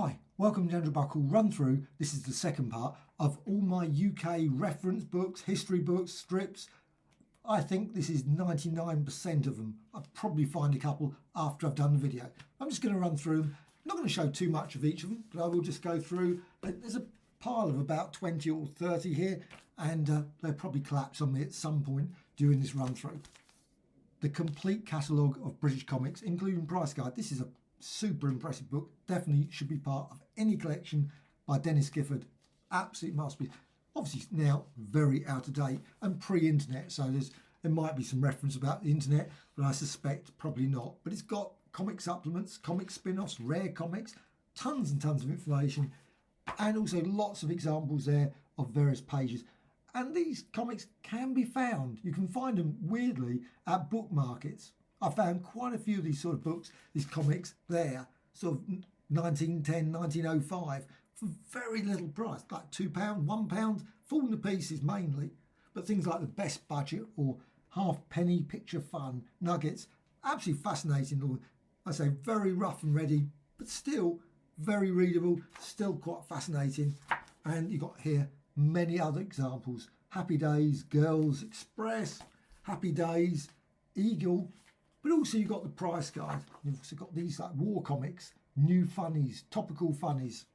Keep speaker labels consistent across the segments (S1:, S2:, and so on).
S1: Hi, welcome to Andrew Buckle Run Through. This is the second part of all my UK reference books, history books, strips. I think this is 99% of them. I'll probably find a couple after I've done the video. I'm just going to run through them. I'm not going to show too much of each of them, but I will just go through. There's a pile of about 20 or 30 here, and they'll probably collapse on me at some point during this run through. The complete catalogue of British comics, including price guide. This is a super impressive book. Definitely should be part of any collection by Denis Gifford. Absolute masterpiece. Obviously now very out of date and pre-internet, so there might be some reference about the internet, but I suspect probably not. But it's got comic supplements, comic spin-offs, rare comics, tons and tons of information, and also lots of examples there of various pages. And these comics can be found. You can find them weirdly at book markets. I found quite a few of these sort of books, these comics there, sort of 1910, 1905, for very little price, like £2, £1, falling to pieces mainly. But things like the Best Budget or Halfpenny Picture Fun nuggets, absolutely fascinating. I say very rough and ready, but still very readable, still quite fascinating. And you've got here many other examples. Happy Days, Girls Express, Happy Days, Eagle. But also you've got the price guide. You've also got these like war comics, new funnies, topical funnies.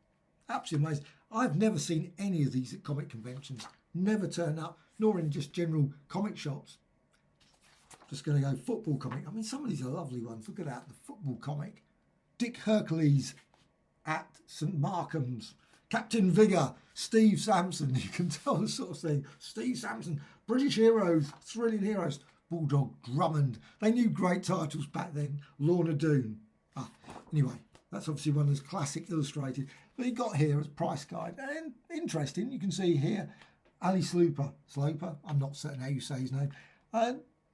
S1: Absolutely amazing. I've never seen any of these at comic conventions. Never turn up, nor in just general comic shops. Just going to go football comic. I mean, some of these are lovely ones. Look at that, the football comic. Dick Hercules at St Markham's. Captain Vigour, Steve Sampson. You can tell the sort of thing. Steve Sampson, British heroes, thrilling heroes. Bulldog Drummond. They knew great titles back then. Lorna Doone. Anyway, that's obviously one of those classic illustrated. But he got here as price guide. And interesting, you can see here, Ali Sloper. I'm not certain how you say his name.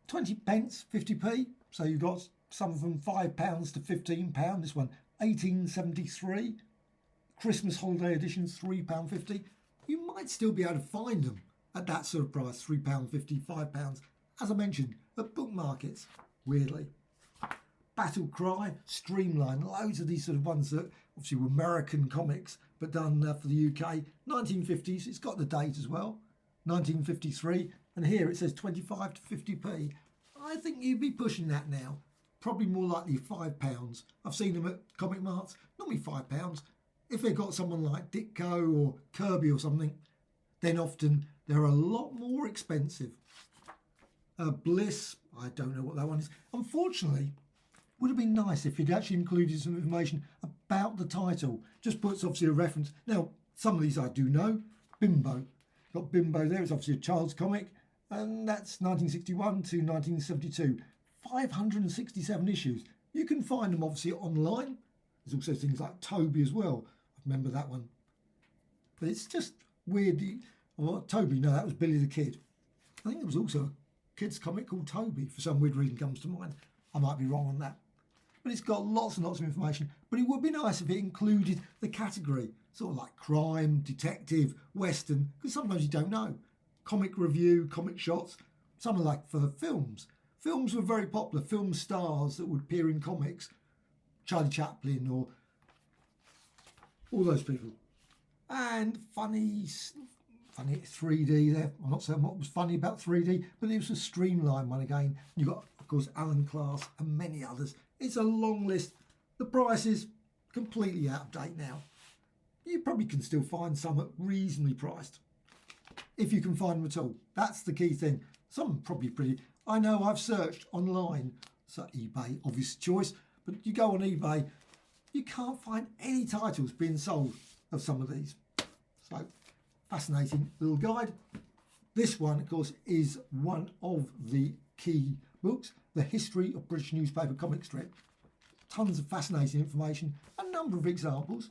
S1: 20 pence, 50p. So you've got some of them £5 to £15. This one, 1873. Christmas holiday editions, £3.50. You might still be able to find them at that sort of price, £3.50, £5. As I mentioned, at book markets, weirdly. Battle Cry, Streamline, loads of these sort of ones that obviously were American comics, but done for the UK. 1950s, it's got the date as well, 1953, and here it says 25 to 50p. I think you'd be pushing that now, probably more likely £5. I've seen them at comic marts, normally £5. If they've got someone like Ditko or Kirby or something, then often they're a lot more expensive. Bliss, I don't know what that one is. Unfortunately, would have been nice if you'd actually included some information about the title. Just puts obviously a reference. Now, some of these I do know. Bimbo. Got Bimbo there. It's obviously a child's comic. And that's 1961 to 1972. 567 issues. You can find them obviously online. There's also things like Toby as well. I remember that one. But it's just weird. Well, Toby, no, that was Billy the Kid. I think there was also a kids comic called Toby, for some weird reason comes to mind. I might be wrong on that. But it's got lots and lots of information. But it would be nice if it included the category, sort of like crime, detective, western, because sometimes you don't know. Comic review, comic shots, some are like for films. Films were very popular, film stars that would appear in comics. Charlie Chaplin or all those people. And funny 3D there. I'm not saying what was funny about 3D, but it was a streamlined one again. You've got, of course, Alan Class and many others. It's a long list. The price is completely out of date now. You probably can still find some at reasonably priced, if you can find them at all. That's the key thing. Some are probably pretty. I know I've searched online, so eBay, obvious choice, but you go on eBay, you can't find any titles being sold of some of these. So, fascinating little guide. This one, of course, is one of the key books, The History of British Newspaper Comic Strip. Tons of fascinating information, a number of examples,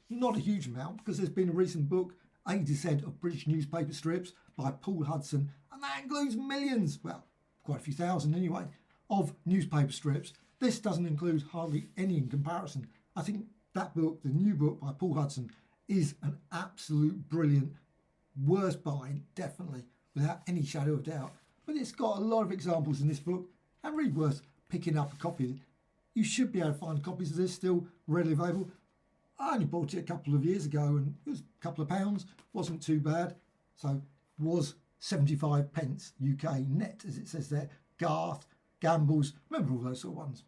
S1: not a huge amount, because there's been a recent book, A Descent of British Newspaper Strips by Paul Hudson, and that includes millions, well, quite a few thousand anyway, of newspaper strips. This doesn't include hardly any in comparison. I think that book, the new book by Paul Hudson, is an absolute brilliant, worth buying, definitely, without any shadow of doubt. But it's got a lot of examples in this book, and really worth picking up a copy. You should be able to find copies of this still readily available. I only bought it a couple of years ago and it was a couple of pounds, wasn't too bad. So was 75 pence UK net, as it says there. Garth, Gambles, remember all those sort of ones.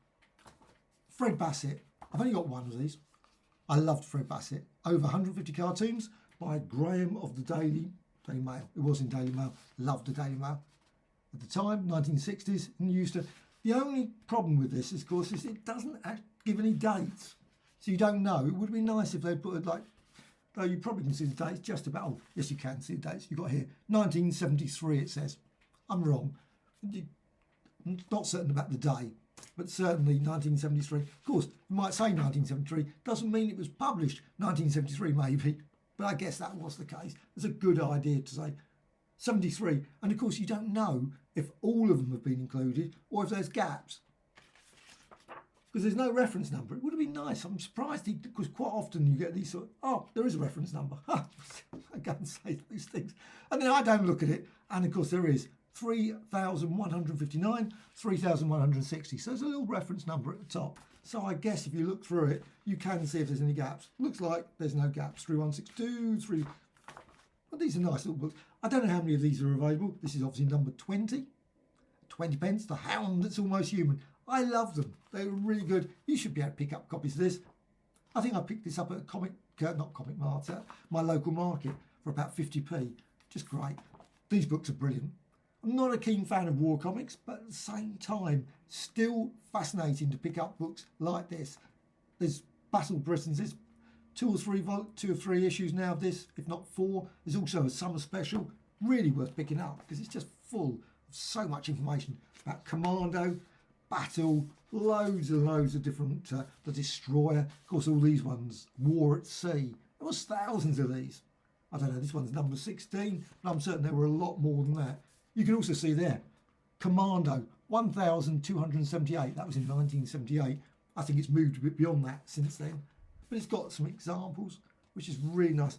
S1: Fred Basset, I've only got one of these. I loved Fred Basset. Over 150 cartoons by Graham of the Daily Mail. It was in Daily Mail. Loved the Daily Mail. At the time, 1960s, and used to. The only problem with this, of course, is it doesn't give any dates. So you don't know. It would be nice if they put like, though you probably can see the dates just about. Oh, yes, you can see the dates. You've got here 1973. It says. I'm wrong. I'm not certain about the day, but certainly 1973. Of course, you might say 1973. Doesn't mean it was published 1973, maybe. But I guess that was the case. It's a good idea to say 73. And of course, you don't know if all of them have been included or if there's gaps. Because there's no reference number. It would have been nice. I'm surprised because quite often you get these sort of, oh, there is a reference number. I go and say those things. And then I don't look at it. And of course there is 3,159, 3,160. So there's a little reference number at the top. So I guess if you look through it, you can see if there's any gaps. Looks like there's no gaps. 3162, 3. Well, these are nice little books. I don't know how many of these are available. This is obviously number 20. 20 pence, The Hound That's Almost Human. I love them. They were really good. You should be able to pick up copies of this. I think I picked this up at a not Comic Mart, my local market for about 50p. Just great. These books are brilliant. I'm not a keen fan of war comics, but at the same time, still fascinating to pick up books like this. There's Battle Britons. There's two or three issues now of this, if not 4. There's also a summer special. Really worth picking up because it's just full of so much information about Commando, Battle, loads and loads of different, the Destroyer, of course all these ones, War at Sea. There was thousands of these. I don't know, this one's number 16, but I'm certain there were a lot more than that. You can also see there, Commando, 1,278, that was in 1978. I think it's moved a bit beyond that since then. But it's got some examples, which is really nice.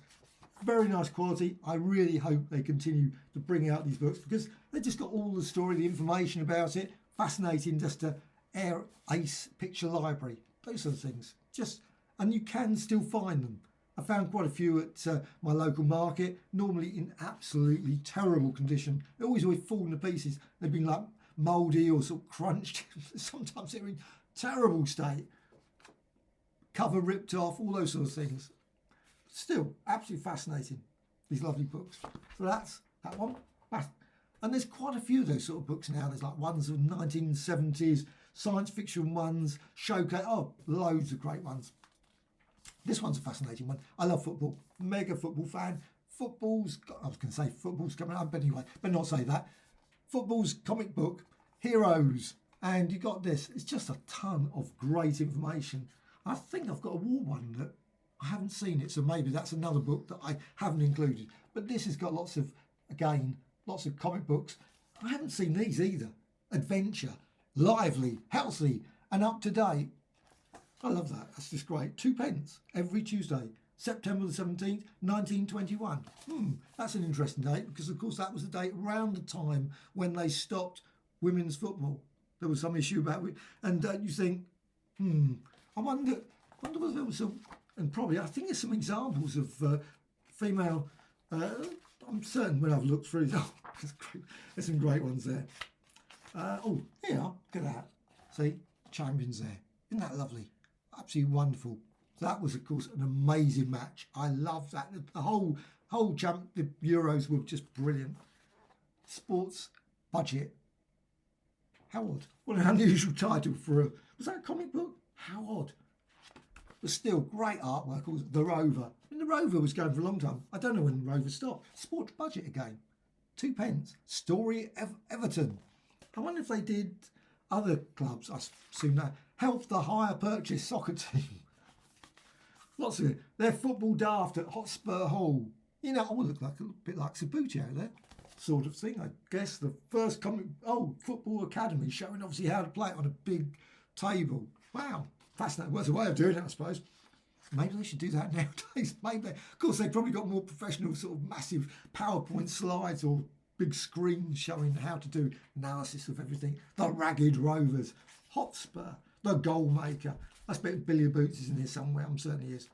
S1: Very nice quality. I really hope they continue to bring out these books because they've just got all the story, the information about it. Fascinating just to air ace picture library, those sort of things. And you can still find them. I found quite a few at my local market, normally in absolutely terrible condition. They're always falling to pieces. They've been like mouldy or sort of crunched. Sometimes they're in terrible state. Cover ripped off, all those sort of things. Still, absolutely fascinating, these lovely books. So that's that one. And there's quite a few of those sort of books now. There's like ones of 1970s, science fiction ones, showcase, loads of great ones. This one's a fascinating one. I love football, mega football fan. I was going to say football's coming up, but anyway, but not say that. Football's comic book, Heroes. And you got this. It's just a ton of great information. I think I've got a war one that I haven't seen it, so maybe that's another book that I haven't included. But this has got lots of comic books. I haven't seen these either. Adventure, lively, healthy, and up to date. I love that. That's just great. 2 pence every Tuesday, September the 17th, 1921. That's an interesting date because, of course, that was the date around the time when they stopped women's football. There was some issue about it. And you think, I wonder whether there was some, and probably, I think there's some examples of female, I'm certain when I've looked through, there's some great ones there. Here, look at that. See, champions there. Isn't that lovely? Absolutely wonderful. That was, of course, an amazing match. I love that. The whole the Euros were just brilliant. Sports budget. How odd. What an unusual title for a... Was that a comic book? How odd. But still, great artwork. The Rover. The Rover was going for a long time. I don't know when the Rover stopped. Sports budget again. 2 pence. Story Everton. I wonder if they did other clubs. I assume that. Help the Hire Purchase soccer team. Lots of it. They're football daft at Hotspur Hall. You know, I would look like a bit like Sabutio there. Sort of thing. I guess the first football academy showing obviously how to play it on a big table. Wow. Fascinating. Well, it's a way of doing it, I suppose. Maybe they should do that nowadays. Maybe. Of course, they've probably got more professional sort of massive PowerPoint slides or big screens showing how to do analysis of everything. The Ragged Rovers. Hotspur. The Goal Maker. I expect Billy Boots is in here somewhere. I'm certain he is.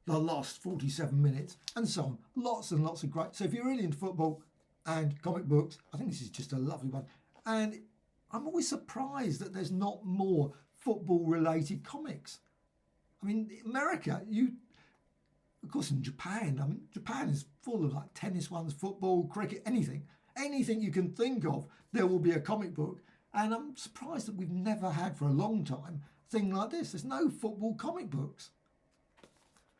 S1: The Lost 47 Minutes, and so on. Lots and lots of great. So if you're really into football and comic books, I think this is just a lovely one. And I'm always surprised that there's not more football-related comics. I mean, America, of course, in Japan, I mean, Japan is full of like tennis ones, football, cricket, anything. Anything you can think of, there will be a comic book. And I'm surprised that we've never had for a long time a thing like this. There's no football comic books.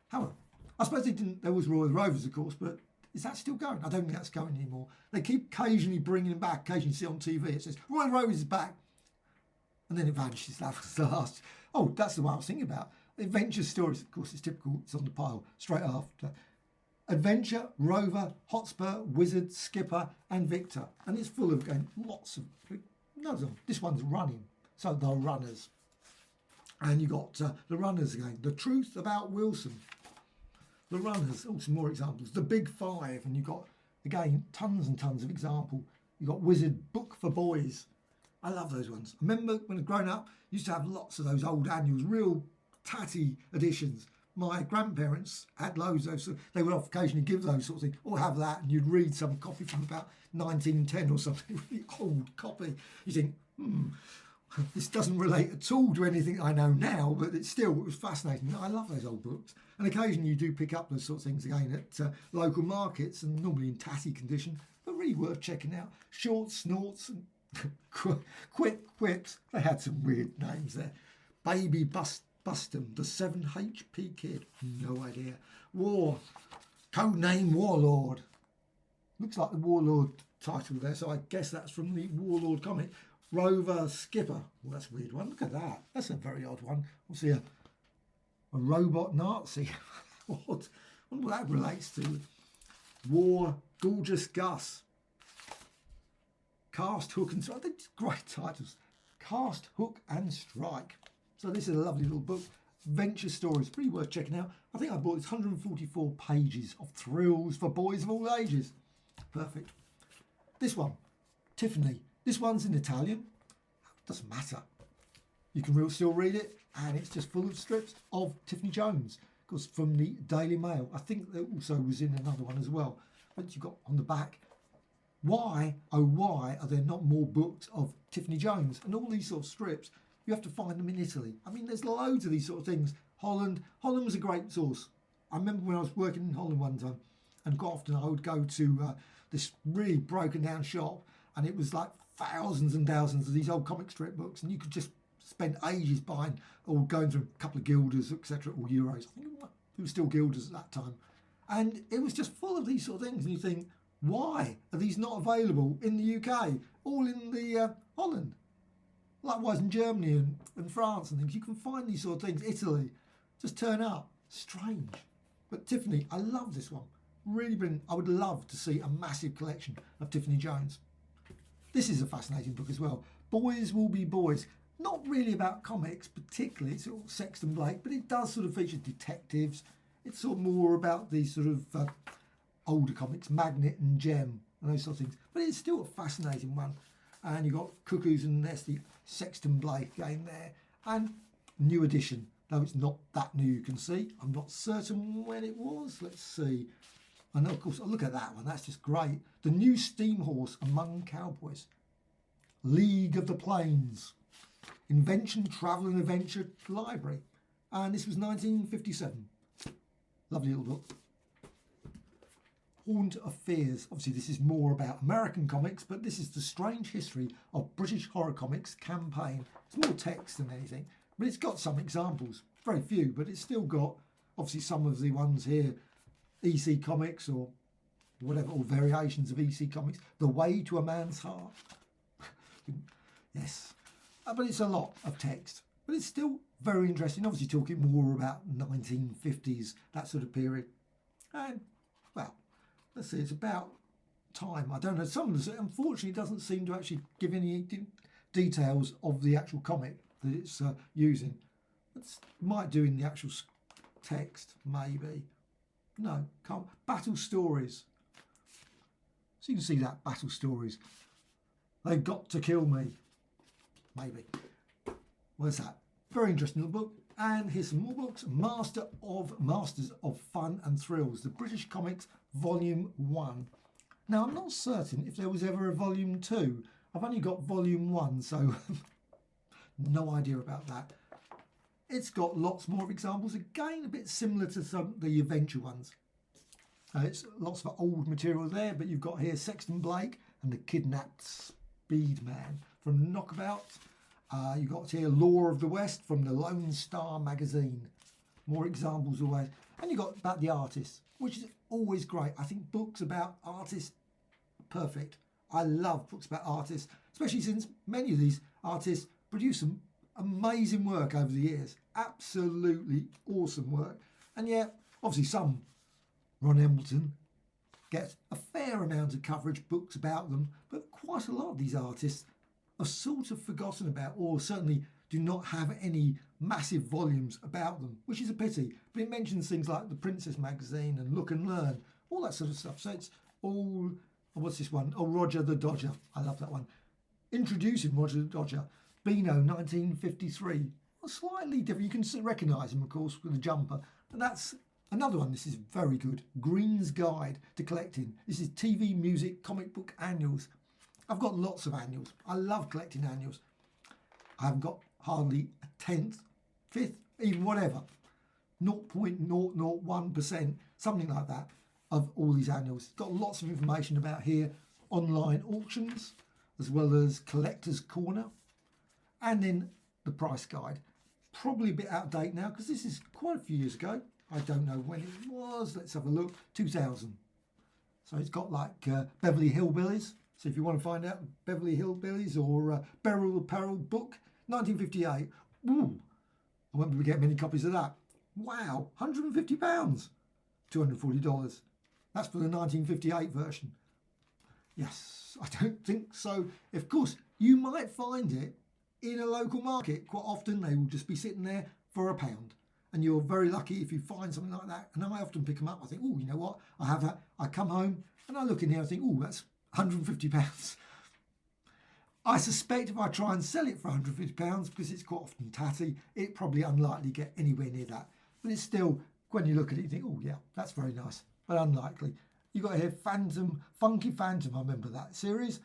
S1: However, I suppose there was Royal Rovers, of course, but is that still going? I don't think that's going anymore. They keep occasionally bringing them back. Occasionally you see on TV, it says, Royal Rovers is back. And then it vanishes. That was the last. Oh, that's the one I was thinking about. Adventure Stories, of course, it's typical. It's on the pile straight after. Adventure, Rover, Hotspur, Wizard, Skipper, and Victor. And it's full of, again, lots of, no, this one's running. So the runners. And you got the runners again. The Truth About Wilson. The runners, oh, some more examples. The Big Five. And you got, again, tons and tons of examples. You got Wizard, Book for Boys. I love those ones. I remember when I was growing up, used to have lots of those old annuals, real tatty editions. My grandparents had loads of those, so they would occasionally give those sort of things, or have that, and you'd read some copy from about 1910 or something, really old copy. You think, this doesn't relate at all to anything I know now, but it was fascinating. I love those old books. And occasionally you do pick up those sort of things again at local markets, and normally in tatty condition, but really worth checking out. Short Snorts and Quick Quips. They had some weird names there. Baby Bustum, the 7 HP Kid. No idea. War. Codename Warlord. Looks like the Warlord title there, so I guess that's from the Warlord comic. Rover Skipper. Well, that's a weird one. Look at that. That's a very odd one. We'll see a robot Nazi. What? I wonder what that relates to. War. Gorgeous Gus. Cast, Hook and Strike. They're great titles. Cast, Hook and Strike. So this is a lovely little book. Adventure Stories. Pretty worth checking out. I think I bought this 144 pages of thrills for boys of all ages. Perfect. This one. Tiffany. This one's in Italian. Doesn't matter. You can still read it, and it's just full of strips of Tiffany Jones. Of course, from the Daily Mail. I think that also was in another one as well. But you've got on the back, why, oh why, are there not more books of Tiffany Jones? And all these sort of strips, you have to find them in Italy. I mean, there's loads of these sort of things. Holland was a great source. I remember when I was working in Holland one time, and quite often I would go to this really broken down shop, and it was like thousands and thousands of these old comic strip books, and you could just spend ages buying or going through a couple of guilders, etc., or euros. I think it was still guilders at that time. And it was just full of these sort of things, and you think, why are these not available in the UK? All in the Holland. Likewise in Germany and France and things. You can find these sort of things. Italy, just turn up. Strange. But Tiffany, I love this one. Really brilliant. I would love to see a massive collection of Tiffany Jones. This is a fascinating book as well. Boys Will Be Boys. Not really about comics particularly. It's sort of Sexton Blake, but it does sort of feature detectives. It's sort of more about these sort of older comics, Magnet and Gem and those sort of things. But it's still a fascinating one. And you've got Cuckoos and Nest, the Sexton Blake game there. And new edition, though it's not that new, you can see. I'm not certain when it was. Let's see. And of course, look at that one. That's just great. The New Steam Horse Among Cowboys. League of the Plains. Invention, Travel and Adventure Library. And this was 1957. Lovely little book. Haunt of Fears. Obviously, this is more about American comics, but this is the strange history of British horror comics campaign. It's more text than anything, but it's got some examples. Very few, but it's still got, obviously, some of the ones here, EC Comics or whatever, or variations of EC Comics. The Way to a Man's Heart. Yes. But it's a lot of text. But it's still very interesting. Obviously, talking more about 1950s, that sort of period. And, well, let's see, it's about time. I don't know. Some of it, unfortunately, doesn't seem to actually give any details of the actual comic that it's using. It might do in the actual text, maybe. No, can't. Battle Stories. So you can see that, Battle Stories. They've Got to Kill Me. Maybe. Where's that? Very interesting little book. And here's some more books. Masters of Fun and Thrills, the British Comics Volume 1. Now, I'm not certain if there was ever a Volume 2. I've only got Volume 1, so no idea about that. It's got lots more of examples, again a bit similar to some of the adventure ones. It's lots of old material there, but you've got here Sexton Blake and the Kidnapped Speed Man from Knockabout. You've got here Lore of the West from the Lone Star magazine. More examples always. And you've got about the artists, which is always great. I think books about artists, perfect. I love books about artists, especially since many of these artists produce some amazing work over the years. Absolutely awesome work. And yet, obviously some, Ron Embleton, gets a fair amount of coverage, books about them, but quite a lot of these artists are sort of forgotten about, or certainly do not have any massive volumes about them, which is a pity. But it mentions things like the Princess magazine and Look and Learn, all that sort of stuff. So it's all, what's this one? Oh, Roger the Dodger. I love that one. Introducing Roger the Dodger. Beano, 1953. Well, slightly different. You can recognise him, of course, with the jumper. And that's another one. This is very good. Green's Guide to Collecting. This is TV, music, comic book annuals. I've got lots of annuals. I love collecting annuals. I haven't got hardly a tenth, fifth, even whatever, 0.001%, something like that, of all these annuals. It's got lots of information about here, online auctions, as well as Collector's Corner, and then the price guide. Probably a bit out of date now, because this is quite a few years ago. I don't know when it was. Let's have a look. 2000. So it's got like Beverly Hillbillies. So if you want to find out Beverly Hillbillies or Beryl the Peril book, 1958. Ooh, I won't be able to get many copies of that. Wow, £150, $240. That's for the 1958 version. Yes, I don't think so. Of course, you might find it in a local market. Quite often they will just be sitting there for £1. And you're very lucky if you find something like that. And I often pick them up. I think, oh, you know what? I have that. I come home and I look in here and think, oh, that's £150. I suspect if I try and sell it for £150, because it's quite often tatty, it probably unlikely get anywhere near that. But it's still, when you look at it, you think, oh yeah, that's very nice, but unlikely. You've got here Phantom, Funky Phantom, I remember that series.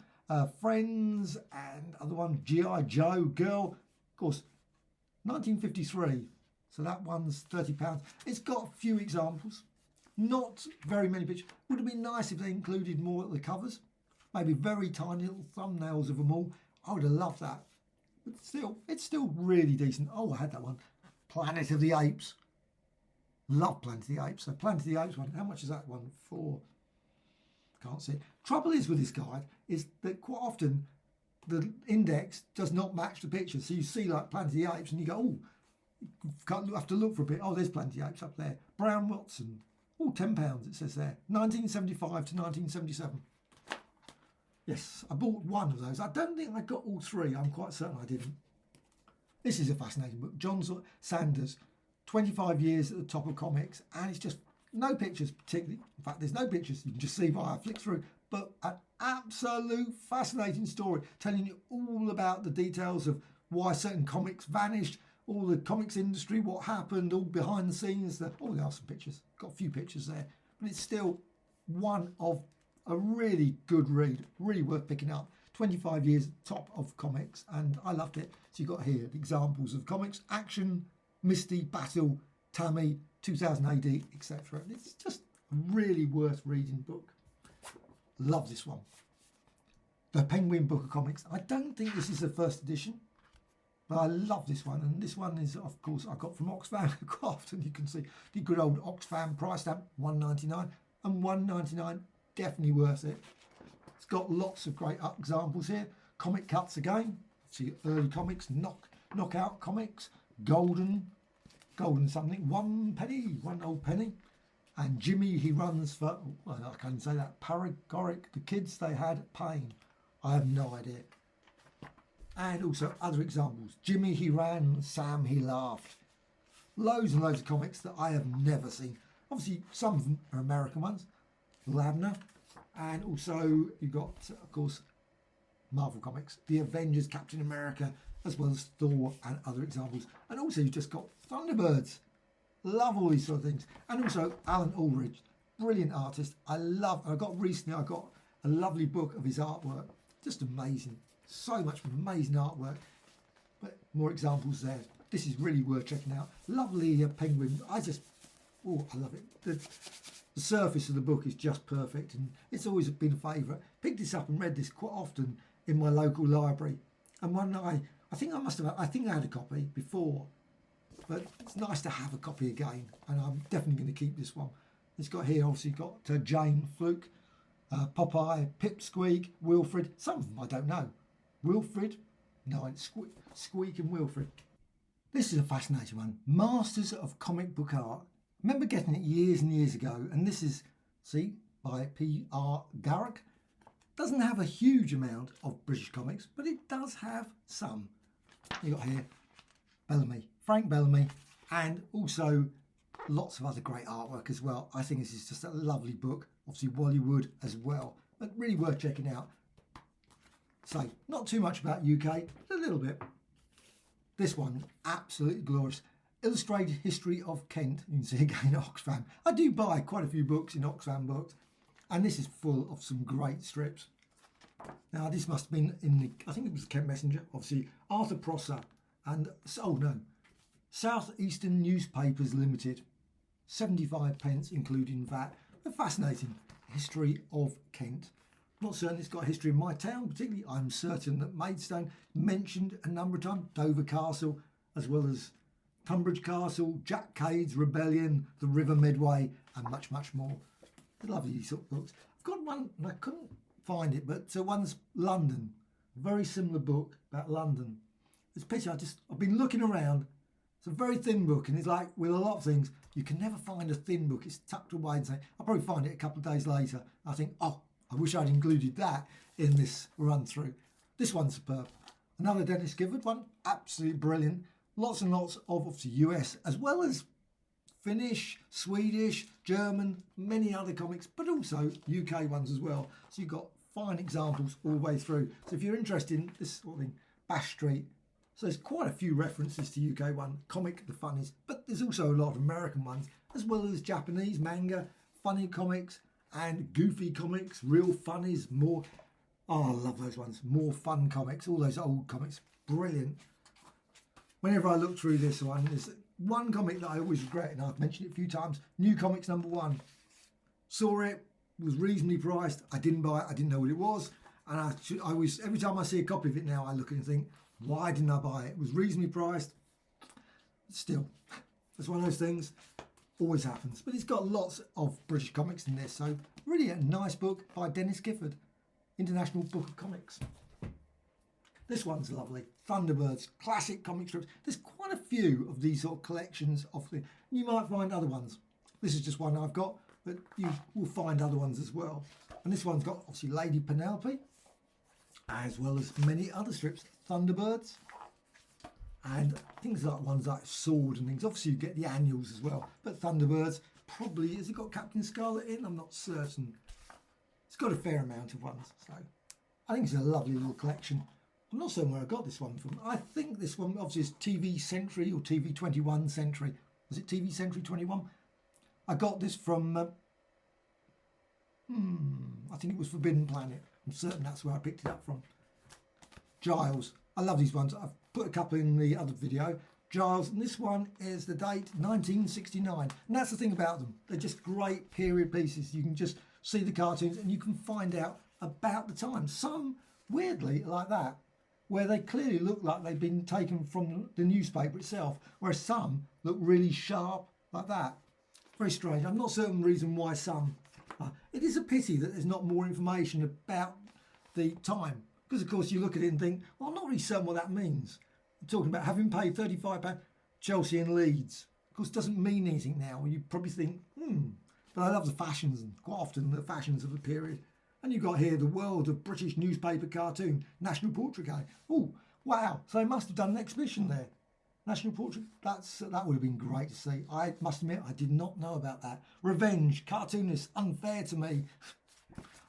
S1: Friends, and other one, G.I. Joe, Girl, of course, 1953. So that one's £30. It's got a few examples, not very many pictures. Would have been nice if they included more at the covers. Maybe very tiny little thumbnails of them all. I would have loved that. But still, it's still really decent. Oh, I had that one. Planet of the Apes. Love Planet of the Apes. So Planet of the Apes one. How much is that one for? Can't see it. Trouble is with this guide is that quite often the index does not match the picture. So you see like Planet of the Apes and you go, oh, you have to look for a bit. Oh, there's Planet of the Apes up there. Brown Watson. Oh, £10 it says there. 1975 to 1977. Yes, I bought one of those. I don't think I got all three. I'm quite certain I didn't. This is a fascinating book. John Sanders, 25 years at the top of comics. And it's just no pictures particularly. In fact, there's no pictures. You can just see via flick through. But an absolute fascinating story, telling you all about the details of why certain comics vanished, all the comics industry, what happened, all behind the scenes. Oh, there are some pictures. Got a few pictures there. But it's still one of a really good read, really worth picking up. 25 years top of comics, and I loved it. So you've got here examples of comics: Action, Misty, Battle, Tammy, 2000 AD, etc. It's just a really worth reading book. Love this one. The Penguin Book of Comics. I don't think this is the first edition, but I love this one. And this one is, of course, I got from Oxfam. Quite often you can see the good old Oxfam price stamp, £1.99, and £1.99. Definitely worth it. It's got lots of great examples here. Comic cuts again. See early comics, knockout comics, golden something, 1 penny, 1 old penny. And Jimmy, he runs for, well, I can't say that, Paregoric, the kids they had pain. I have no idea. And also other examples. Jimmy, he ran, Sam, he laughed. Loads and loads of comics that I have never seen. Obviously, some of them are American ones. Labner, and also you've got, of course, Marvel Comics, The Avengers, Captain America, as well as Thor and other examples. And also you've just got Thunderbirds. Love all these sort of things. And also Alan Aldridge, brilliant artist. I got a lovely book of his artwork. Just amazing. So much amazing artwork. But more examples there. This is really worth checking out. Lovely penguin. I love it. The surface of the book is just perfect, and it's always been a favourite. Picked this up and read this quite often in my local library. And one night, I think I had a copy before, but it's nice to have a copy again, and I'm definitely going to keep this one. It's got here, obviously, got Jane, Fluke, Popeye, Pipsqueak, Wilfred. Some of them I don't know. Wilfred? No, it's Squeak and Wilfred. This is a fascinating one. Masters of Comic Book Art. I remember getting it years and years ago, and this is, by P.R. Garrick. Doesn't have a huge amount of British comics, but it does have some. You got here Frank Bellamy, and also lots of other great artwork as well. I think this is just a lovely book. Obviously Wally Wood as well, but really worth checking out. So, not too much about UK, but a little bit. This one, absolutely glorious. Illustrated History of Kent. You can see again Oxfam. I do buy quite a few books in Oxfam books, and this is full of some great strips. Now this must have been I think it was the Kent Messenger, obviously Arthur Prosser, and South Eastern Newspapers Limited, 75p including VAT. A fascinating history of Kent. Not certain it's got a history in my town particularly. I'm certain that Maidstone mentioned a number of times, Dover Castle, as well as Tunbridge Castle, Jack Cade's Rebellion, the River Medway, and much, much more. Lovely sort of books. I've got one, and I couldn't find it, but one's London. Very similar book about London. It's a pity, I've been looking around. It's a very thin book, and it's like with a lot of things, you can never find a thin book. It's tucked away and say, I'll probably find it a couple of days later. I think, oh, I wish I'd included that in this run through. This one's superb. Another Denis Gifford one, absolutely brilliant. Lots and lots of obviously US, as well as Finnish, Swedish, German, many other comics, but also UK ones as well. So you've got fine examples all the way through. So if you're interested in this sort of thing, Bash Street. So there's quite a few references to UK one, comic, the funnies, but there's also a lot of American ones, as well as Japanese manga, funny comics, and goofy comics, real funnies, more. Oh, I love those ones. More fun comics, all those old comics, brilliant. Whenever I look through this one, there's one comic that I always regret, and I've mentioned it a few times. New Comics #1. Saw it, was reasonably priced. I didn't buy it. I didn't know what it was, and I always, every time I see a copy of it now, I look at it and think, why didn't I buy it? It was reasonably priced. Still, it's one of those things. Always happens. But it's got lots of British comics in this, so really a nice book by Denis Gifford, International Book of Comics. This one's lovely. Thunderbirds, classic comic strips. There's quite a few of these sort of collections of things. You might find other ones. This is just one I've got, but you will find other ones as well. And this one's got obviously Lady Penelope, as well as many other strips. Thunderbirds, and things like ones like Sword and things. Obviously you get the annuals as well, but Thunderbirds probably, has it got Captain Scarlet in? I'm not certain. It's got a fair amount of ones, so I think it's a lovely little collection. I'm not certain where I got this one from. I think this one obviously is TV Century or TV 21 Century. Was it TV Century 21? I got this from I think it was Forbidden Planet. I'm certain that's where I picked it up from. Giles. I love these ones. I've put a couple in the other video. Giles, and this one is the date 1969. And that's the thing about them. They're just great period pieces. You can just see the cartoons and you can find out about the time. Some, weirdly, like that, where they clearly look like they've been taken from the newspaper itself, whereas some look really sharp like that. Very strange. I'm not certain the reason why some. It is a pity that there's not more information about the time. Because, of course, you look at it and think, well, I'm not really certain what that means. You're talking about having paid £35, Chelsea and Leeds. Of course, it doesn't mean anything now. You probably think, But I love the fashions, and quite often the fashions of the period. And you've got here the world of British newspaper cartoon, National Portrait Gallery. Oh, wow. So they must have done an exhibition there. National Portrait, that would have been great to see. I must admit, I did not know about that. Revenge, cartoonists, unfair to me.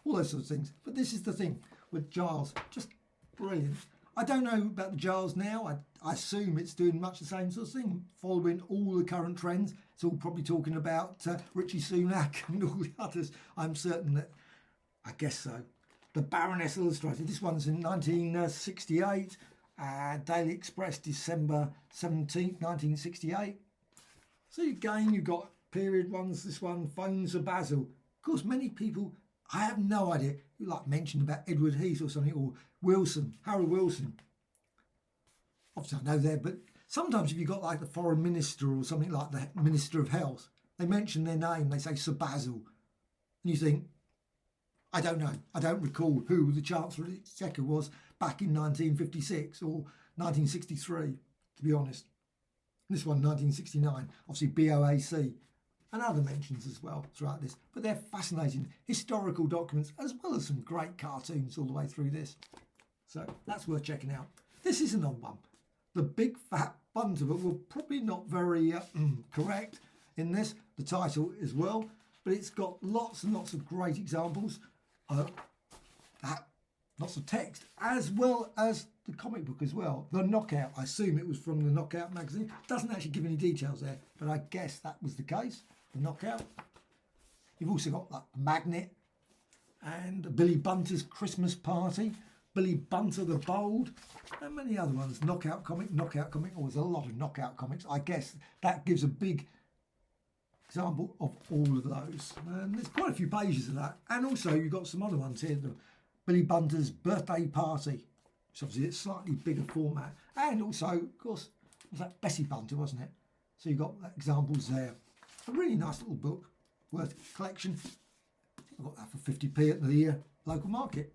S1: All those sorts of things. But this is the thing with Giles, just brilliant. I don't know about the Giles now. I assume it's doing much the same sort of thing, following all the current trends. It's all probably talking about Richie Sunak and all the others. I'm certain that, I guess so. The Baroness Illustrated. This one's in 1968. Daily Express, December 17th, 1968. So again, you've got period ones. This one, Phones of Basil. Of course, many people, I have no idea, like mentioned about Edward Heath or something, or Wilson, Harold Wilson. Obviously, I know there, but sometimes if you've got like the foreign minister or something like the Minister of Health, they mention their name, they say Sir Basil. And you think, I don't know. I don't recall who the Chancellor of the Exchequer was back in 1956 or 1963, to be honest. This one, 1969, obviously BOAC, and other mentions as well throughout this. But they're fascinating historical documents as well as some great cartoons all the way through this. So that's worth checking out. This is an odd one. The Big Fat Bunter, but we're probably not very correct in this. The title as well, but it's got lots and lots of great examples. Lots of text, as well as the comic book as well. The Knockout, I assume it was from the Knockout magazine. Doesn't actually give any details there, but I guess that was the case. The Knockout. You've also got like Magnet and Billy Bunter's Christmas Party, Billy Bunter the Bold, and many other ones. Knockout comic. Oh, there's a lot of Knockout comics. I guess that gives a big example of all of those. And there's quite a few pages of that. And also you've got some other ones here. The Billy Bunter's Birthday Party, which obviously it's slightly bigger format. And also, of course, it was that Bessie Bunter, wasn't it? So you've got examples there. A really nice little book, worth collection. I got that for 50p at the local market.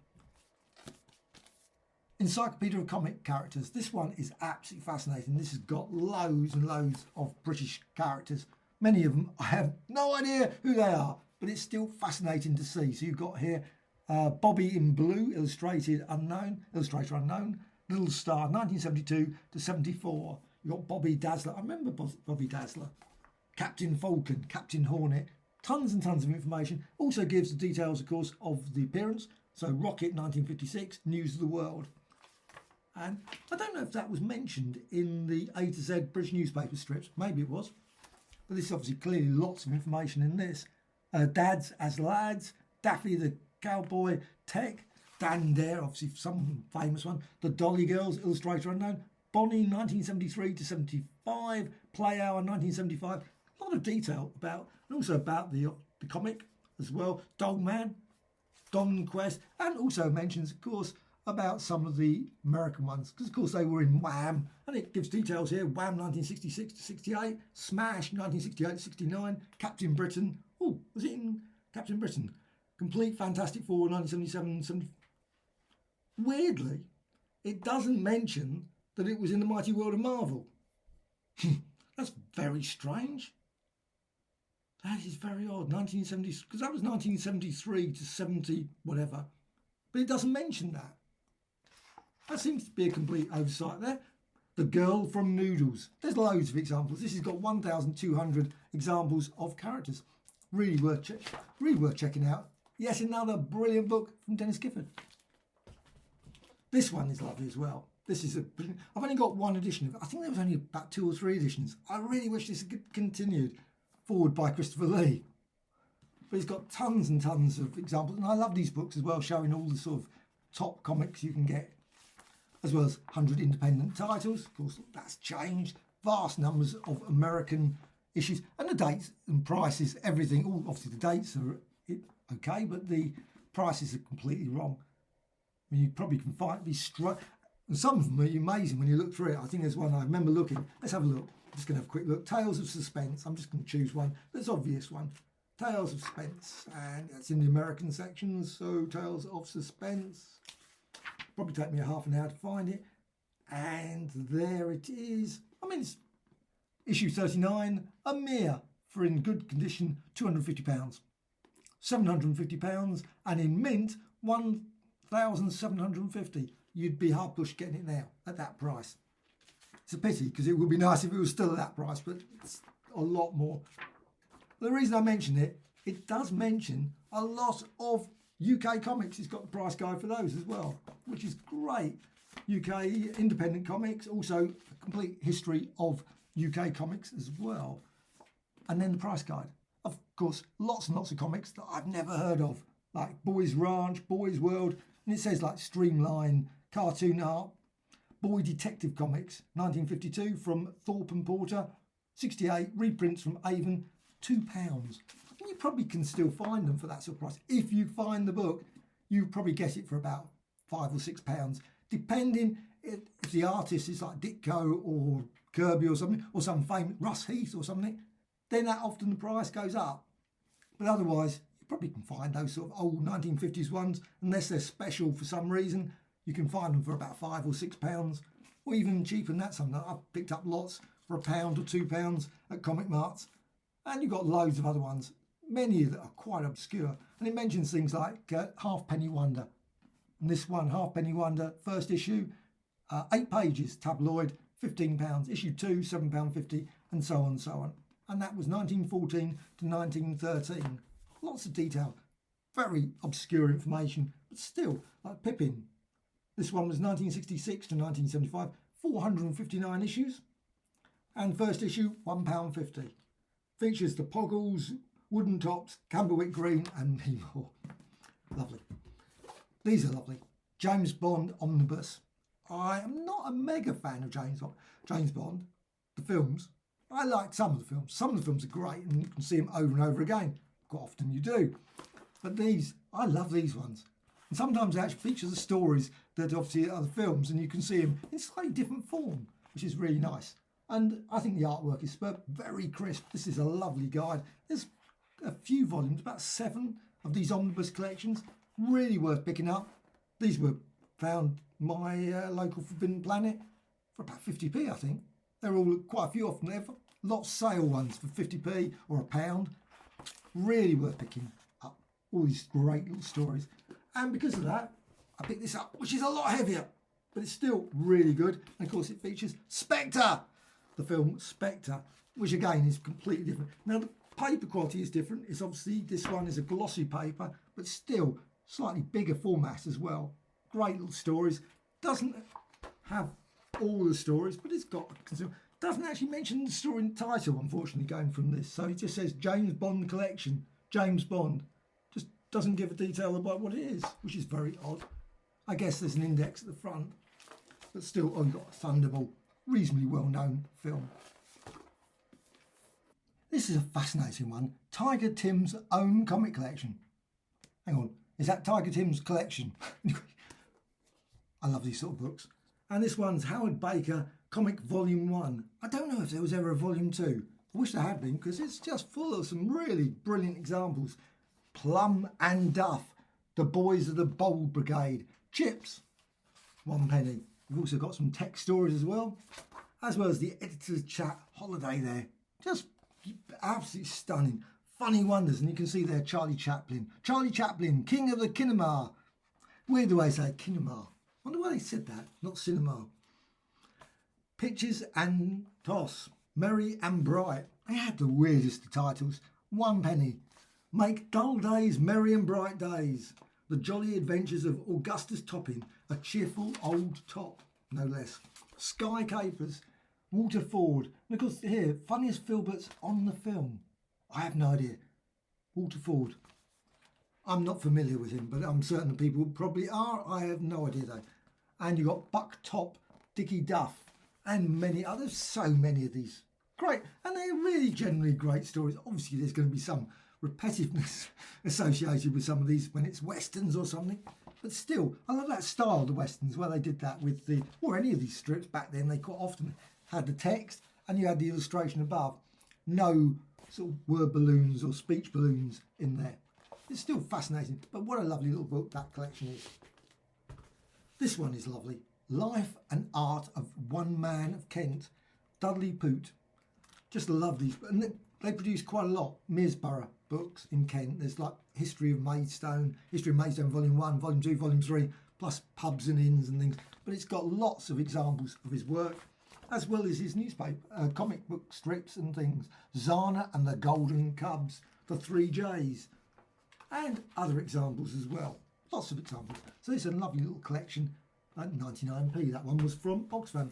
S1: Encyclopaedia of Comic Characters. This one is absolutely fascinating. This has got loads and loads of British characters. Many of them, I have no idea who they are, but it's still fascinating to see. So you've got here Bobby in Blue, illustrator unknown, Little Star, 1972 to 74. You've got Bobby Dazzler. I remember Bobby Dazzler. Captain Falcon, Captain Hornet. Tons and tons of information. Also gives the details, of course, of the appearance. So Rocket, 1956, News of the World. And I don't know if that was mentioned in the A to Z British newspaper strips. Maybe it was. But this is obviously clearly lots of information in this. Dads as Lads, Daffy the Cowboy, Tech, Dan Dare, obviously some famous one. The Dolly Girls, illustrator unknown. Bonnie, 1973 to 75. Play Hour, 1975. A lot of detail about, and also about the comic as well. Dogman, Don Quest, and also mentions, of course, about some of the American ones, because of course they were in Wham, and it gives details here. Wham 1966 to 68, Smash 1968 to 69, Captain Britain. Oh, was it in Captain Britain? Complete Fantastic Four 1977. Weirdly, it doesn't mention that it was in the Mighty World of Marvel. That's very strange. That is very odd. 1970, because that was 1973 to 70 whatever, but it doesn't mention that. That seems to be a complete oversight there. The Girl from Noodles. There's loads of examples. This has got 1,200 examples of characters. Really worth checking out. Yes, another brilliant book from Denis Gifford. This one is lovely as well. This is I've only got one edition of it. I think there was only about 2 or 3 editions. I really wish this had continued. Forward by Christopher Lee. But it's got tons and tons of examples. And I love these books as well, showing all the sort of top comics you can get, as well as 100 independent titles. Of course, that's changed. Vast numbers of American issues. And the dates and prices, everything. All, obviously, the dates are okay, but the prices are completely wrong. I mean, you probably can find these and some of them are amazing when you look through it. I think there's one I remember looking. Let's have a look. I'm just going to have a quick look. Tales of Suspense. I'm just going to choose one. That's obvious one. Tales of Suspense. And that's in the American section. So Tales of Suspense. Probably take me a half an hour to find it. And there it is. I mean, it's issue 39. A mere, for in good condition, £250. £750. And in mint, £1,750. You'd be hard pushed getting it now at that price. It's a pity, because it would be nice if it was still at that price, but it's a lot more. The reason I mention it, it does mention a lot of UK comics. It's got the price guide for those as well, which is great. UK independent comics, also a complete history of UK comics as well. And then the price guide. Of course, lots and lots of comics that I've never heard of, like Boys Ranch, Boys World, and it says like Streamline, Cartoon Art, Boy Detective Comics, 1952 from Thorpe and Porter, 68 reprints from Avon, £2. And you probably can still find them for that sort of price. If you find the book, you probably get it for about £5 or £6, depending if the artist is like Ditko or Kirby or something, or some famous Russ Heath or something, then that often the price goes up. But otherwise, you probably can find those sort of old 1950s ones, unless they're special for some reason. You can find them for about £5 or £6, or even cheaper than that. Something I've picked up lots for £1 or £2 at comic marts, and you've got loads of other ones, many that are quite obscure. And it mentions things like Halfpenny Wonder, and this one, Halfpenny Wonder, first issue, 8 pages, tabloid, £15, issue 2, £7.50, and so on and so on. And that was 1914 to 1913. Lots of detail, very obscure information, but still, like Pippin. This one was 1966 to 1975, 459 issues. And first issue, £1.50. Features the Poggles, Wooden Tops, Camberwick Green, and many more. Lovely. These are lovely. James Bond Omnibus. I am not a mega fan of James Bond, the films. I like some of the films. Some of the films are great and you can see them over and over again. Quite often you do. But these, I love these ones. And sometimes they actually feature the stories that obviously are the films, and you can see them in slightly different form, which is really nice. And I think the artwork is superb, very crisp. This is a lovely guide. There's a few volumes, about 7 of these omnibus collections. Really worth picking up. These were found my local Forbidden Planet for about 50p, I think. They're all quite a few of them. They've lots sale ones for 50p or £1. Really worth picking up. All these great little stories. And because of that, I picked this up, which is a lot heavier, but it's still really good. And of course, it features Spectre, the film Spectre, which again is completely different. Now, the paper quality is different. It's obviously, this one is a glossy paper, but still slightly bigger format as well. Great little stories. Doesn't have all the stories, but it's got, doesn't actually mention the story title, unfortunately, going from this. So it just says James Bond Collection, James Bond. Just doesn't give a detail about what it is, which is very odd. I guess there's an index at the front, but still, oh, you've got a Thunderbird, reasonably well-known film. This is a fascinating one. Tiger Tim's own comic collection. Hang on, is that Tiger Tim's collection? I love these sort of books. And this one's Howard Baker Comic Volume 1. I don't know if there was ever a Volume 2. I wish there had been, because it's just full of some really brilliant examples. Plum and Duff, The Boys of the Bold Brigade, Chips, 1 penny. We've also got some text stories as well as the editor's chat holiday there. Just absolutely stunning. Funny wonders, and you can see there Charlie Chaplin. Charlie Chaplin, King of the Kinema. Weird the way they say Kinema. Wonder why they said that, not cinema. Pitches and Toss, Merry and Bright. They had the weirdest of titles. 1 penny. Make dull days merry and bright days. The jolly adventures of Augustus Toppin, a cheerful old top, no less. Sky Capers, Walter Ford. And of course here, funniest Filberts on the film. I have no idea. Walter Ford. I'm not familiar with him, but I'm certain people probably are. I have no idea though. And you've got Buck Top, Dickie Duff, and many others. So many of these. Great. And they're really generally great stories. Obviously, there's going to be some repetitiveness associated with some of these when it's westerns or something. But still, I love that style, the westerns, where they did that with the, or any of these strips back then. They quite often had the text and you had the illustration above. No sort of word balloons or speech balloons in there. It's still fascinating, but what a lovely little book that collection is. This one is lovely. Life and Art of One Man of Kent, Dudley Poot. Just love these. And they produce quite a lot. Mearsborough books in Kent. There's like History of Maidstone, Volume 1, Volume 2, Volume 3, plus pubs and inns and things. But it's got lots of examples of his work, as well as his newspaper, comic book strips and things. Zana and the Golden Cubs, The 3 J's, and other examples as well. Lots of examples. So it's a lovely little collection. at 99p. That one was from Oxfam.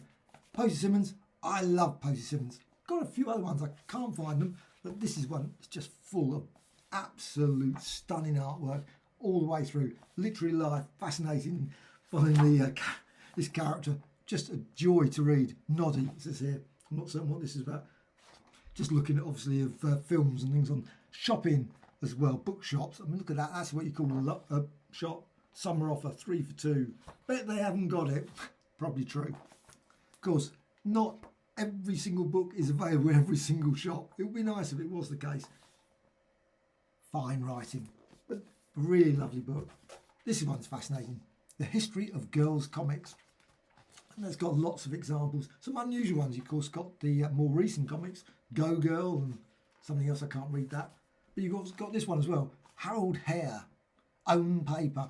S1: Posy Simmonds, I love Posy Simmonds. Got a few other ones, I can't find them, but this is one. It's just full of absolute stunning artwork all the way through. Literary life, fascinating. Following this character, just a joy to read. Noddy, it says here. I'm not certain what this is about. Just looking at, obviously, of films and things on shopping as well, bookshops. I mean, look at that. That's what you call a shop. Summer offer, 3 for 2. Bet they haven't got it. Probably true. Of course, not every single book is available in every single shop. It would be nice if it was the case. Fine writing, but a really lovely book. This one's fascinating. The History of Girls' Comics. And it's got lots of examples. Some unusual ones, of course, got the more recent comics, Go Girl and something else, I can't read that. But you've got this one as well, Harold Hare, Own Paper.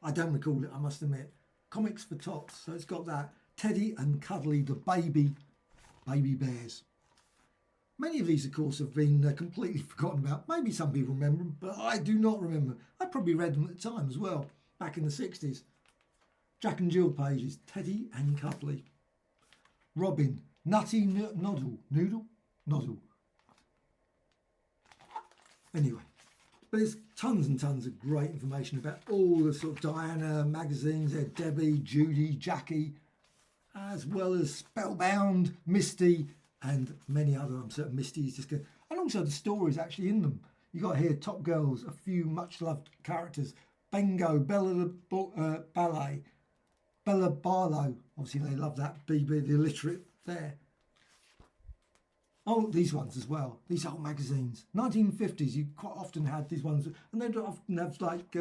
S1: I don't recall it, I must admit. Comics for Tots, so it's got that. Teddy and Cuddly, the baby bears. Many of these, of course, have been completely forgotten about. Maybe some people remember them, but I do not remember. I probably read them at the time as well, back in the 60s. Jack and Jill pages, Teddy and Cuddly. Robin, Nutty Noddle. Noddle. Anyway, but there's tons and tons of great information about all the sort of Diana magazines. There, Debbie, Judy, Jackie, as well as Spellbound, Misty, and many other. I'm certain Misty is just good. And also the stories actually in them. You got here Top Girls, a few much loved characters. Bengo, Bella the Ballet, Bella Barlow. Obviously they love that. BB the illiterate there. Oh, these ones as well. These old magazines. 1950s, you quite often had these ones. And they'd often have like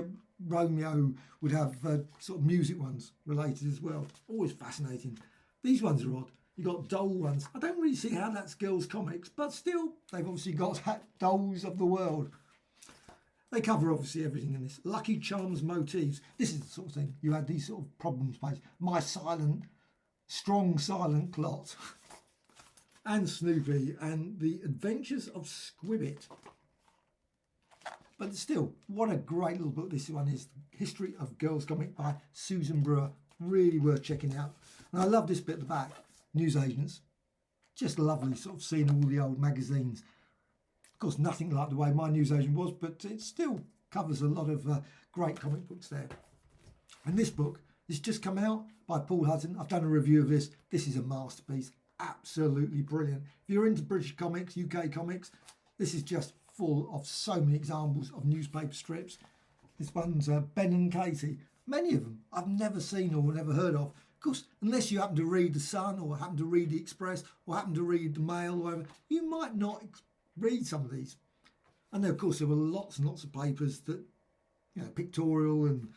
S1: Romeo would have sort of music ones related as well. Always fascinating. These ones are odd. You got doll ones. I don't really see how that's girls' comics, but still, they've obviously got dolls of the world. They cover obviously everything in this. Lucky Charms motifs. This is the sort of thing. You had these sort of problems. My Strong Silent Clot. And Snoopy and the Adventures of Squibbit. But still, what a great little book this one is. History of Girls Comic by Susan Brewer. Really worth checking out. And I love this bit at the back. Newsagents. Just lovely sort of seeing all the old magazines. Of course, nothing like the way my newsagent was, but it still covers a lot of great comic books there. And this book has just come out by Paul Hudson. I've done a review of this. This is a masterpiece. Absolutely brilliant. If you're into British comics, UK comics, this is just full of so many examples of newspaper strips. This one's Ben and Katie. Many of them I've never seen or never heard of. Of course, unless you happen to read The Sun or happen to read The Express or happen to read The Mail or whatever, you might not read some of these. And then, of course, there were lots and lots of papers that, you know, pictorial and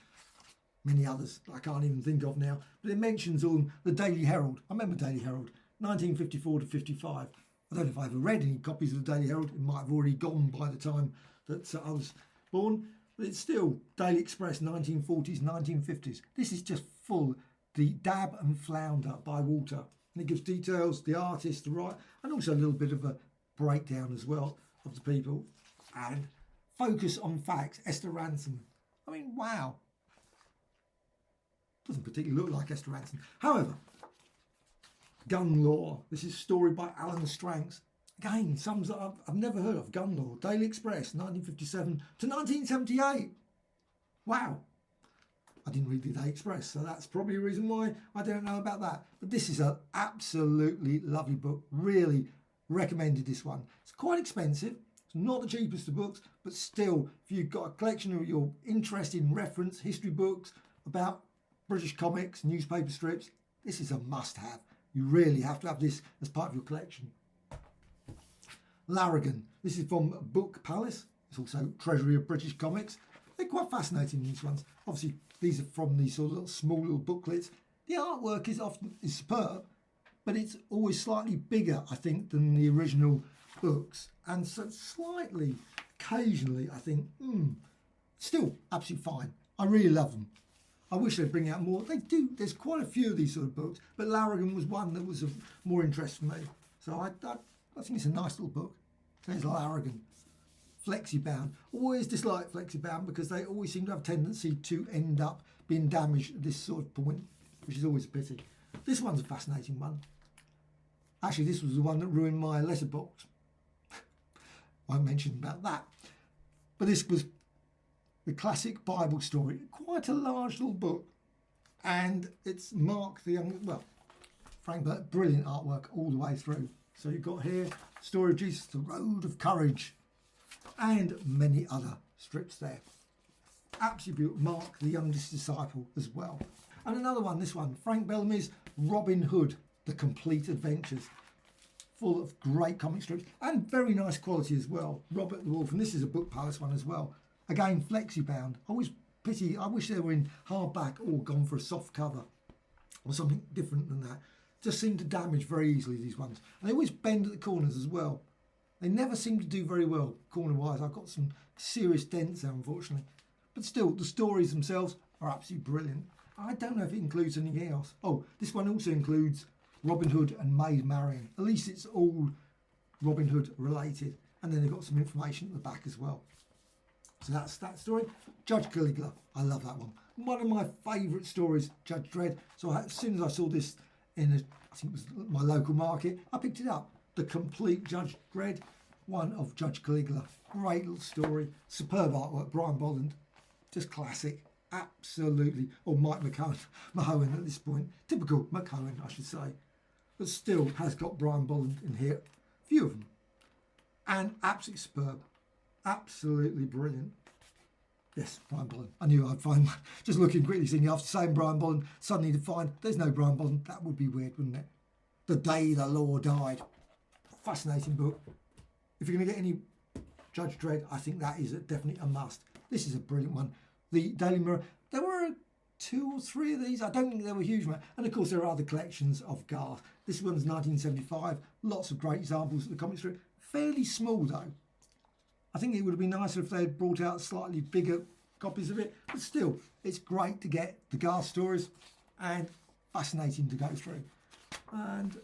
S1: many others that I can't even think of now. But it mentions all the Daily Herald. I remember Daily Herald. 1954 to 55. I don't know if I ever read any copies of the Daily Herald. It might have already gone by the time that I was born. But it's still Daily Express, 1940s, 1950s. This is just full. The Dab and Flounder by Walter. And it gives details, the artist, the writer, and also a little bit of a breakdown as well of the people. And Focus on Facts, Esther Ranson. I mean, wow. Doesn't particularly look like Esther Ranson. However, Gun Law. This is a story by Alan Stranks. Again, some that I've never heard of. Gun Law. Daily Express, 1957 to 1978. Wow. I didn't read the Daily Express, so that's probably a reason why I don't know about that. But this is an absolutely lovely book. Really recommended this one. It's quite expensive. It's not the cheapest of books, but still, if you've got a collection of your interest in reference history books about British comics, newspaper strips, this is a must-have. You really have to have this as part of your collection. Larrigan. This is from Book Palace. It's also Treasury of British Comics. They're quite fascinating, these ones. Obviously, these are from these sort of little, small little booklets. The artwork is often superb, but it's always slightly bigger, I think, than the original books. And so slightly, occasionally, I think, still absolutely fine. I really love them. I wish they'd bring out more. They do. There's quite a few of these sort of books, but Larrigan was one that was of more interest for me. So I think it's a nice little book. There's Larrigan. Flexibound. Always dislike Flexibound because they always seem to have a tendency to end up being damaged at this sort of point. which is always a pity. This one's a fascinating one. Actually, this was the one that ruined my letterbox. Won't mention about that. But this was the classic Bible story. Quite a large little book. And it's Mark the Young, well, Frank Burt, brilliant artwork all the way through. So you've got here, Story of Jesus, The Road of Courage, and many other strips there. Absolutely beautiful. Mark the Youngest Disciple as well. And another one, this one, Frank Bellamy's Robin Hood, The Complete Adventures. Full of great comic strips and very nice quality as well. Robert the Wolf, and this is a Book Palace one as well. Again, flexi-bound. I wish they were in hardback or gone for a soft cover or something different than that. Just seem to damage very easily, these ones. And they always bend at the corners as well. They never seem to do very well corner-wise. I've got some serious dents there, unfortunately. But still, the stories themselves are absolutely brilliant. I don't know if it includes anything else. Oh, this one also includes Robin Hood and Maid Marian. At least it's all Robin Hood related. And then they've got some information at the back as well. So that's that story. Judge Caligula. I love that one. One of my favourite stories, Judge Dredd. So as soon as I saw this in, I think it was my local market, I picked it up. The complete Judge Dredd, one of Judge Caligula. Great little story. Superb artwork. Brian Bolland. Just classic. Absolutely. Or Mike Mahowen at this point. Typical Mahowen, I should say. But still has got Brian Bolland in here. A few of them. And absolutely superb. Absolutely brilliant. Yes, Brian Bolland. I knew I'd find one. Just looking quickly, seeing after saying Brian Bolland, suddenly to find there's no Brian Bolland. That would be weird, wouldn't it? The Day the Law Died. Fascinating book. If you're going to get any Judge Dredd, I think that is definitely a must. This is a brilliant one. The Daily Mirror. There were 2 or 3 of these. I don't think there were huge amounts. And of course, there are other collections of Garth. This one's 1975. Lots of great examples of the comic strip. Fairly small though. I think it would have been nicer if they had brought out slightly bigger copies of it. But still, it's great to get the Garth stories and fascinating to go through. And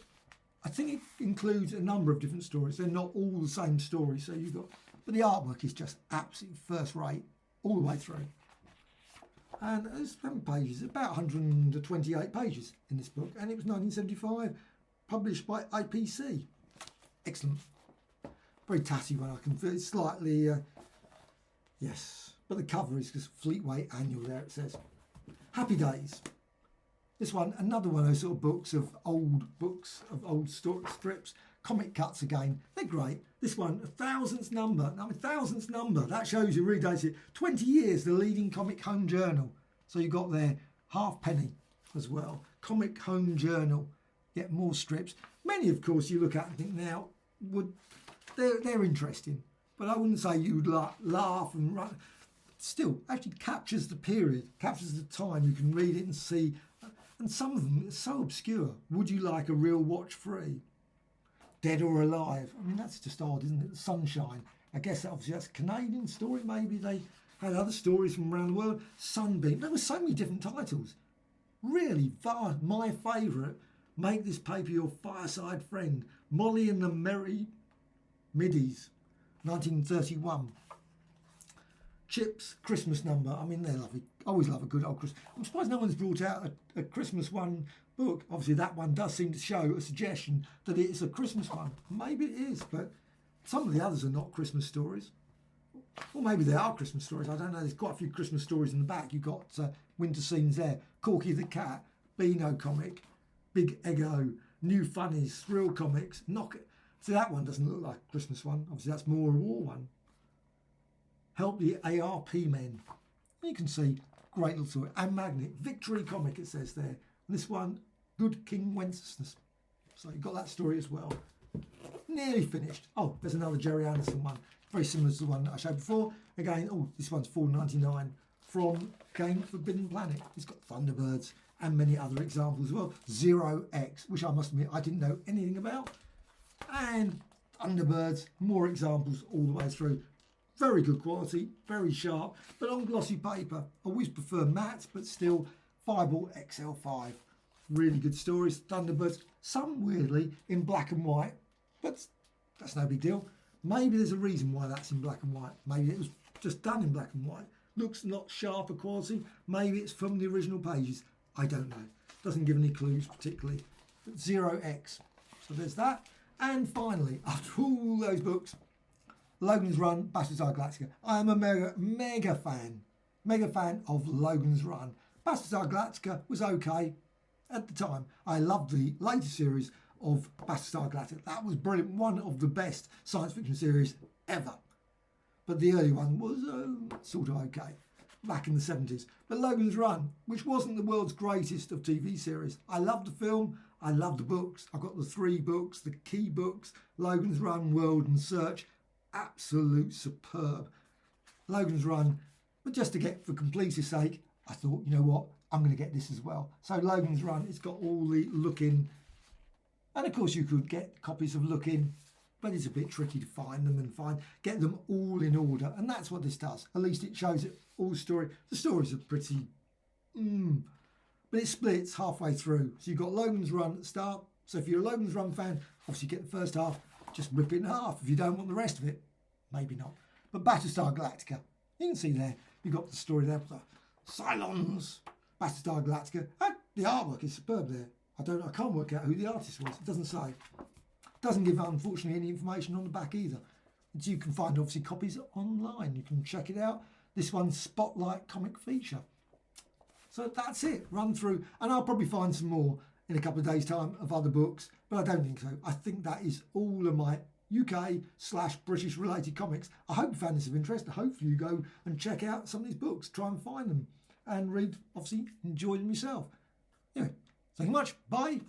S1: I think it includes a number of different stories. They're not all the same story. So you've got, but the artwork is just absolutely first rate all the way through. And there's how many pages? About 128 pages in this book. And it was 1975, published by APC. Excellent. Very tatty one. I can feel it slightly, yes. But the cover is just Fleetway Annual there, it says. Happy Days. This one, another one of those sort of books, of old story strips. Comic cuts again. They're great. This one, a thousandth number. I mean, thousandth number. That shows you, really dates it. 20 years, the leading comic home journal. So you got there halfpenny as well. Comic home journal. Get more strips. Many, of course, you look at and think now, they're interesting. But I wouldn't say you would laugh and run. Still, actually captures the period, captures the time. You can read it and see. And some of them are so obscure. Would you like a real watch free? Dead or Alive. I mean, that's just odd, isn't it? Sunshine. I guess obviously that's a Canadian story. Maybe they had other stories from around the world. Sunbeam. There were so many different titles. Really, my favourite. Make this paper your fireside friend. Molly and the Merry Middies. 1931. Chips, Christmas number. I mean, they're lovely. Always love a good old Christmas. I'm surprised no one's brought out a Christmas one book. Obviously, that one does seem to show a suggestion that it's a Christmas one. Maybe it is, but some of the others are not Christmas stories. Or maybe they are Christmas stories. I don't know. There's quite a few Christmas stories in the back. You've got winter scenes there. Corky the Cat, Beano comic, Big Ego, New Funnies, Thrill Comics, Knock It. See, that one doesn't look like a Christmas one. Obviously, that's more a war one. Help the ARP Men. You can see, great little story. And Magnet, Victory comic, it says there. And this one, Good King Wenceslas. So you've got that story as well. Nearly finished. Oh, there's another Jerry Anderson one. Very similar to the one that I showed before. Again, oh, this one's $4.99 from Game Forbidden Planet. It's got Thunderbirds and many other examples as well. Zero X, which I must admit I didn't know anything about. And Thunderbirds, more examples all the way through. Very good quality, very sharp, but on glossy paper. I always prefer matte, but still Fireball XL5. Really good stories. Thunderbirds, some weirdly in black and white, but that's no big deal. Maybe there's a reason why that's in black and white. Maybe it was just done in black and white. Looks not sharper quality. Maybe it's from the original pages. I don't know. Doesn't give any clues particularly. But 0x. So there's that. And finally, after all those books, Logan's Run, Battlestar Galactica. I am a mega fan of Logan's Run. Battlestar Galactica was okay at the time. I loved the later series of Battlestar Galactica. That was brilliant. One of the best science fiction series ever. But the early one was sort of okay, back in the 70s. But Logan's Run, which wasn't the world's greatest of TV series. I loved the film. I loved the books. I've got the 3 books, the key books, Logan's Run, World and Search. Absolute superb. Logan's Run, but just to get, for complete's sake, I thought, you know what, I'm going to get this as well. So Logan's Run, it's got all the Look-In, and of course you could get copies of Look-In, but it's a bit tricky to find them and get them all in order, and that's what this does. At least it shows it all story. The stories are pretty, but it splits halfway through. So you've got Logan's Run at the start. So if you're a Logan's Run fan, obviously you get the first half, just rip it in half. If you don't want the rest of it, maybe not. But Battlestar Galactica, you can see there, you've got the story there. Cylons, Battlestar Galactica. And the artwork is superb there. I can't work out who the artist was. It doesn't say. It doesn't give, unfortunately, any information on the back either. But you can find, obviously, copies online. You can check it out. This one's Spotlight Comic Feature. So that's it. Run through. And I'll probably find some more in a couple of days' time of other books. But I don't think so. I think that is all of my UK/British related comics. I hope you found this of interest. Hopefully you go and check out some of these books. Try and find them. And read, obviously, enjoy them yourself. Anyway, thank you much. Bye.